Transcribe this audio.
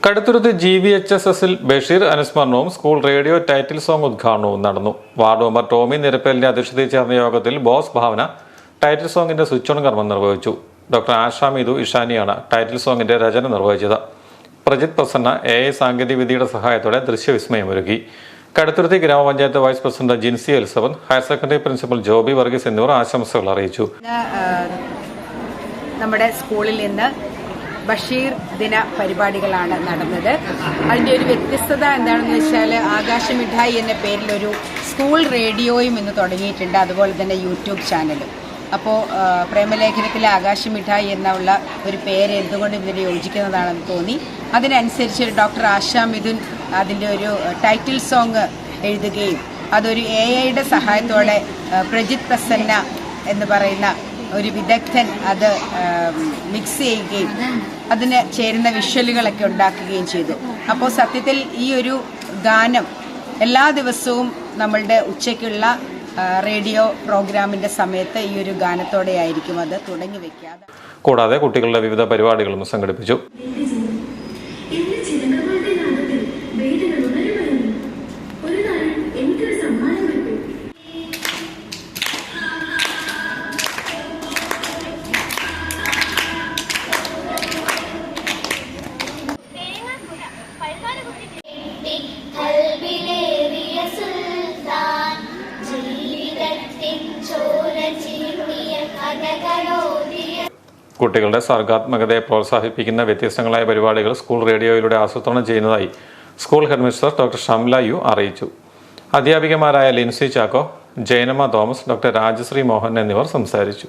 കടുത്തുരുത്ത് GVHSSൽ ബഷീർ അനുസ്മരണവും school radio title song ഉദ്ഘാടനവും നടന്നു. വാർഡ് മെമ്പർ ടോമി നിരപ്പലിന്റെ അധ്യക്ഷതയിൽ ചേർന്ന യോഗത്തിൽ ബോസ് ഭാവന ടൈറ്റിൽ സോങ്ങിന്റെ സ്വിച്ച് ഓൺ കർമ്മം നിർവഹിച്ചു. ഡോക്ടർ ആശാ മീതു ഇഷാനിയാണ് ടൈറ്റിൽ സോങ്ങിന്റെ രചന നിർവഹിച്ചത്. പ്രജിത് പ്രസന്ന AI സാങ്കേതികവിദ്യയുടെ സഹായത്തോടെ ദൃശ്യവിസ്മയമൊരുക്കി. കടുത്തുരുത്തി ഗ്രാമപഞ്ചായത്ത് vice president Jincy Elizabeth, higher secondary principal Joby Varghese എന്നിവർ ആശംസകൾ അറിയിച്ചു. നമ്മുടെ സ്കൂളിൽ നിന്ന് ബഷീർ ദിന പരിപാടികളാണ് നടന്നത്. അതിൻ്റെ ഒരു വ്യത്യസ്തത എന്താണെന്ന് വെച്ചാൽ ആകാശമിഠായി എന്ന പേരിൽ ഒരു സ്കൂൾ റേഡിയോയും ഇന്ന് തുടങ്ങിയിട്ടുണ്ട്, അതുപോലെ തന്നെ യൂട്യൂബ് ചാനലും. അപ്പോൾ പ്രേമലേഖനത്തിലെ ആകാശമിഠായി എന്നുള്ള ഒരു പേര് എന്തുകൊണ്ട് ഇതിന് യോജിക്കുന്നതാണെന്ന് തോന്നി. അതിനനുസരിച്ച് ഡോക്ടർ ആശാ മിഥുൻ അതിൻ്റെ ഒരു ടൈറ്റിൽ സോങ് എഴുതുകയും അതൊരു AIയുടെ സഹായത്തോടെ പ്രജിത് പ്രസന്ന എന്ന് പറയുന്ന ഒരു വിദഗ്ധൻ അത് മിക്സ് ചെയ്യുകയും അതിന് ചേരുന്ന വിഷ്വലുകളൊക്കെ ഉണ്ടാക്കുകയും ചെയ്തു. അപ്പോൾ സത്യത്തിൽ ഈ ഒരു ഗാനം എല്ലാ ദിവസവും നമ്മളുടെ ഉച്ചയ്ക്കുള്ള റേഡിയോ പ്രോഗ്രാമിൻ്റെ സമയത്ത് ഈ ഒരു ഗാനത്തോടെ ആയിരിക്കും അത് തുടങ്ങി വെക്കാതെ. കൂടാതെ കുട്ടികളുടെ വിവിധ പരിപാടികളും സംഘടിപ്പിച്ചു. കുട്ടികളുടെ സർഗാത്മകതയെ പ്രോത്സാഹിപ്പിക്കുന്ന വ്യത്യസ്തങ്ങളായ പരിപാടികൾ സ്കൂൾ റേഡിയോയിലൂടെ ആസൂത്രണം ചെയ്യുന്നതായി school headmistress doctor Shamla U അറിയിച്ചു. അധ്യാപികമാരായ ലിൻസി ചാക്കോ, ജയനമ്മ തോമസ്, ഡോക്ടർ രാജശ്രീ മോഹൻ എന്നിവർ സംസാരിച്ചു.